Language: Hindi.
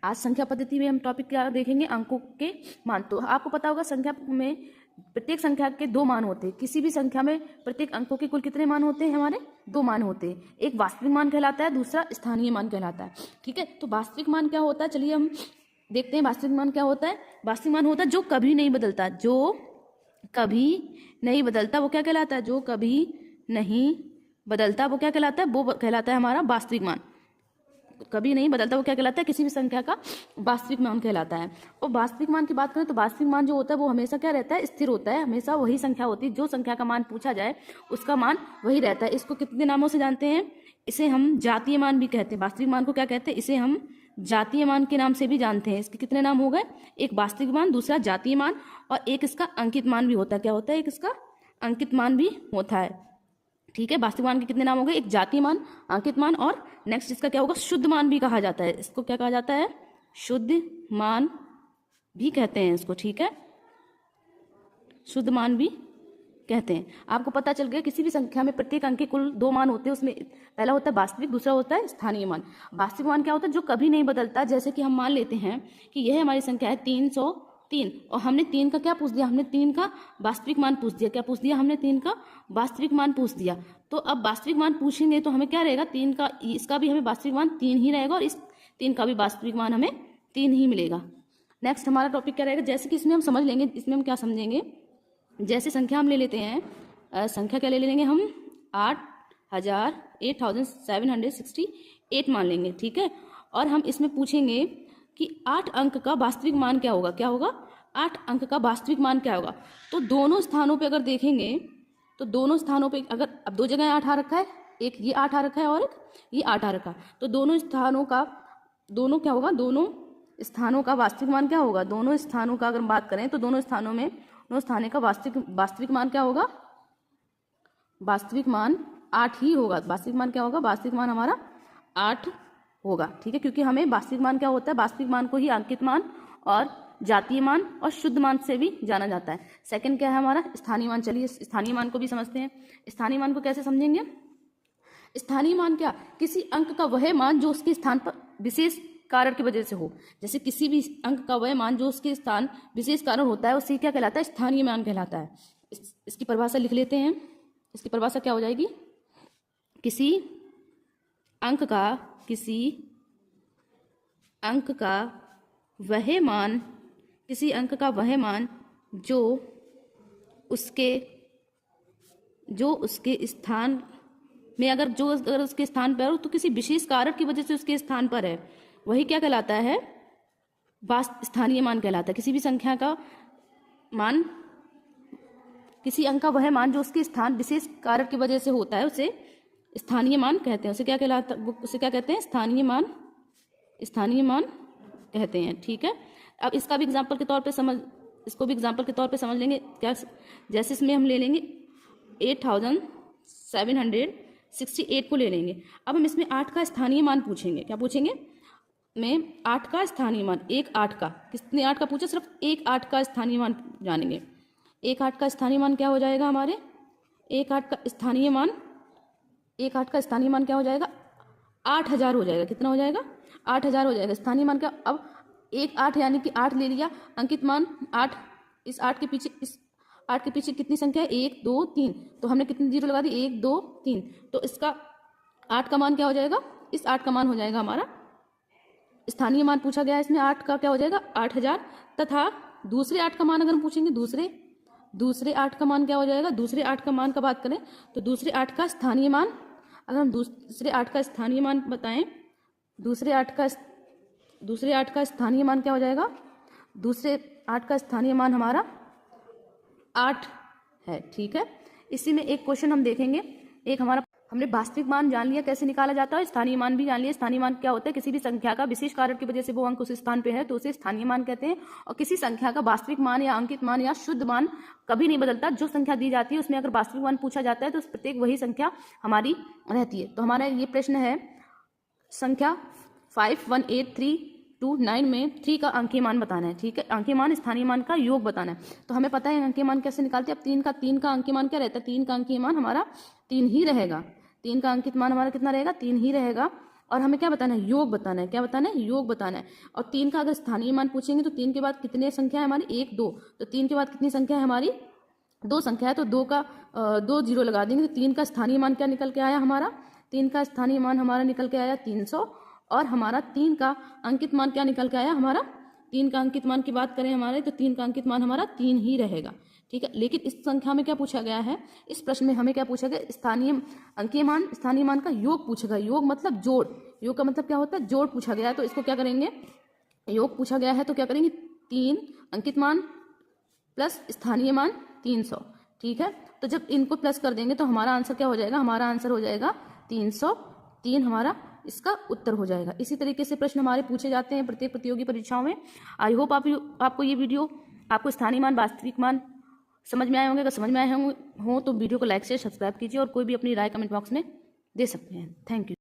आज संख्या पद्धति में हम टॉपिक क्या देखेंगे, अंकों के मान। तो आपको पता होगा संख्या में प्रत्येक संख्या के 2 मान होते हैं। किसी भी संख्या में प्रत्येक अंकों के कुल कितने मान होते हैं, हमारे 2 मान होते हैं। एक वास्तविक मान कहलाता है, दूसरा स्थानीय मान कहलाता है। ठीक है, तो वास्तविक मान क्या होता है, चलिए हम देखते हैं वास्तविक मान क्या होता है। वास्तविक मान होता है जो कभी नहीं बदलता, जो कभी नहीं बदलता वो क्या कहलाता है, जो कभी नहीं बदलता वो क्या कहलाता है, वो कहलाता है हमारा वास्तविक मान। कभी नहीं बदलता वो क्या कहलाता है, किसी भी संख्या का वास्तविक मान कहलाता है। और वास्तविक मान की बात करें तो वास्तविक मान जो होता है वो हमेशा क्या रहता है, स्थिर होता है। हमेशा वही संख्या होती है, जो संख्या का मान पूछा जाए उसका मान वही रहता है। इसको कितने नामों से जानते हैं, इसे हम जातीय मान भी कहते हैं। वास्तविक मान को क्या कहते हैं, इसे हम जातीय मान के नाम से भी जानते हैं। इसके कितने नाम हो गए, एक वास्तविक मान, दूसरा जातीय मान, और एक इसका अंकित मान भी होता है। क्या होता है, एक इसका अंकित मान भी होता है। ठीक है, वास्तविक मान के कितने नाम हो गए, एक जातीय मान, अंकित मान, और नेक्स्ट इसका क्या होगा, शुद्ध मान भी कहा जाता है। इसको क्या कहा जाता है, शुद्ध मान भी कहते हैं इसको। ठीक है, शुद्ध मान भी कहते हैं। आपको पता चल गया किसी भी संख्या में प्रत्येक अंक के कुल 2 मान होते हैं। उसमें पहला होता है वास्तविक, दूसरा होता है स्थानीय मान। वास्तविक मान क्या होता है, जो कभी नहीं बदलता। जैसे कि हम मान लेते हैं कि यह हमारी संख्या है 303 और हमने 3 का क्या पूछ दिया, हमने 3 का वास्तविक मान पूछ दिया। क्या पूछ दिया, हमने 3 का वास्तविक मान पूछ दिया। तो अब वास्तविक मान पूछेंगे तो हमें क्या रहेगा, 3 का, इसका भी हमें वास्तविक मान 3 ही रहेगा और इस 3 का भी वास्तविक मान हमें 3 ही मिलेगा। नेक्स्ट हमारा टॉपिक क्या रहेगा, जैसे कि इसमें हम समझ लेंगे, इसमें हम क्या समझेंगे, जैसे संख्या हम ले लेते हैं, संख्या क्या ले लेंगे हम, 8768 मान लेंगे। ठीक है, और हम इसमें पूछेंगे कि 8 अंक का वास्तविक मान क्या होगा। क्या होगा, 8 अंक का वास्तविक मान क्या होगा। तो दोनों स्थानों पे अगर देखेंगे तो दोनों स्थानों पे अगर, अब 2 जगह 8 आ रखा है, एक ये 8 आ रखा है और एक ये 8 आ रखा है, तो दोनों स्थानों का, दोनों क्या होगा, दोनों स्थानों का वास्तविक मान क्या होगा। दोनों स्थानों का अगर बात करें तो दोनों स्थानों में, दोनों स्थानों का वास्तविक मान क्या होगा, वास्तविक मान 8 ही होगा। वास्तविक मान क्या होगा, वास्तविक मान हमारा 8 होगा। ठीक है, क्योंकि हमें वास्तविक मान क्या होता है, वास्तविक मान को ही अंकित मान और जातीय मान और शुद्ध मान से भी जाना जाता है। सेकंड क्या है हमारा, स्थानीय मान। चलिए स्थानीय मान को भी समझते हैं। स्थानीय मान को कैसे समझेंगे, स्थानीय मान क्या, किसी अंक का वह मान जो उसके स्थान पर विशेष कारण की वजह से हो। जैसे किसी भी अंक का वह मान जो उसके स्थान विशेष कारण होता है उसे क्या कहलाता है, स्थानीय मान कहलाता है। इसकी परिभाषा लिख लेते हैं। इसकी परिभाषा क्या हो जाएगी, किसी अंक का वह मान, किसी अंक का वह मान जो उसके स्थान में अगर उसके स्थान पर हो तो किसी विशेष कारण की वजह से उसके स्थान पर है, वही क्या कहलाता है, स्थानीय मान कहलाता है। किसी भी संख्या का मान, किसी अंक का वह मान जो उसके स्थान विशेष कारक की वजह से होता है उसे स्थानीय मान कहते हैं। उसे क्या कहलाता, उसे क्या कहते हैं, स्थानीय मान कहते हैं। ठीक है, अब इसका भी एग्जांपल के तौर पे इसको भी एग्जांपल के तौर पे समझ लेंगे। क्या, जैसे इसमें हम ले लेंगे 8768 को ले लेंगे। अब हम इसमें 8 का स्थानीय मान पूछेंगे। क्या पूछेंगे, मैं 8 का स्थानीय मान, एक 8 का, कितने 8 का पूछा, सिर्फ एक 8 का स्थानीय मान जानेंगे। एक 8 का स्थानीय मान क्या हो जाएगा हमारे, एक 8 का स्थानीय मान, एक 8 का स्थानीय मान क्या हो जाएगा, 8000 हो जाएगा। कितना हो जाएगा, 8000 हो जाएगा स्थानीय मान क्या। अब एक 8 यानी कि 8 ले लिया, अंकित मान 8, इस 8 के पीछे कितनी संख्या है, 1 2 3, तो हमने कितनी जीरो लगा दी, 1 2 3, तो इसका 8 का मान क्या हो जाएगा, इस 8 का मान हो जाएगा हमारा स्थानीय मान पूछा गया है इसमें 8 का क्या हो जाएगा, 8000। तथा दूसरे 8 का मान अगर हम पूछेंगे, दूसरे 8 का मान क्या हो जाएगा, दूसरे 8 का मान का बात करें तो दूसरे 8 का स्थानीय मान, अगर हम दूसरे 8 का स्थानीय मान बताएं, दूसरे 8 का स्थानीय मान क्या हो जाएगा, दूसरे 8 का स्थानीय मान हमारा 8 है। ठीक है, इसी में एक क्वेश्चन हम देखेंगे। एक हमारा, हमने वास्तविक मान जान लिया कैसे निकाला जाता है, स्थानीय मान भी जान लिया। स्थानीय मान क्या होता है, किसी भी संख्या का विशेष कारण की वजह से वो अंक उस स्थान पे है तो उसे स्थानीय मान कहते हैं। और किसी संख्या का वास्तविक मान या अंकित मान या शुद्ध मान कभी नहीं बदलता। जो संख्या दी जाती है उसमें अगर वास्तविक मान पूछा जाता है तो प्रत्येक वही संख्या हमारी रहती है। तो हमारा ये प्रश्न है, संख्या 51832 में 3 का अंकीय मान बताना है। ठीक है, अंकीय मान स्थानीय मान का योग बताना है। तो हमें पता है अंकीय मान कैसे निकालते हैं। अब 3 का अंकीय मान क्या रहता है, 3 का अंकीय मान हमारा 3 ही रहेगा। 3 का अंकित मान हमारा कितना रहेगा, 3 ही रहेगा। और हमें क्या बताना है, योग बताना है। क्या बताना है, योग बताना है। और 3 का अगर स्थानीय मान पूछेंगे तो 3 के बाद कितने संख्या है हमारी, 1 2, तो 3 के बाद कितनी संख्या है हमारी, 2 संख्या है, तो 2 का 2 जीरो लगा देंगे तो 3 का स्थानीय मान क्या निकल के आया हमारा, 3 का स्थानीय मान हमारा निकल के आया 300। और हमारा 3 का अंकित मान क्या निकल के आया हमारा, 3 का अंकित मान की बात करें हमारे तो 3 का अंकित मान हमारा 3 ही रहेगा। ठीक है, लेकिन इस संख्या में क्या पूछा गया है, इस प्रश्न में हमें क्या पूछा गया, स्थानीय अंकीय मान, स्थानीय मान का योग पूछा गया। योग मतलब जोड़, योग का मतलब क्या होता है, जोड़ पूछा गया है। तो इसको क्या करेंगे, योग पूछा गया है तो क्या करेंगे, 3 अंकित मान प्लस स्थानीय मान 300। ठीक है, तो जब इनको प्लस कर देंगे तो हमारा आंसर क्या हो जाएगा, हमारा आंसर हो जाएगा 303, हमारा इसका उत्तर हो जाएगा। इसी तरीके से प्रश्न हमारे पूछे जाते हैं प्रत्येक प्रतियोगी परीक्षाओं में। आई होप आपको ये वीडियो, आपको स्थानीय मान, वास्तविक मान समझ में आए होंगे। अगर समझ में आए हों तो वीडियो को लाइक से सब्सक्राइब कीजिए और कोई भी अपनी राय कमेंट बॉक्स में दे सकते हैं। Thank you.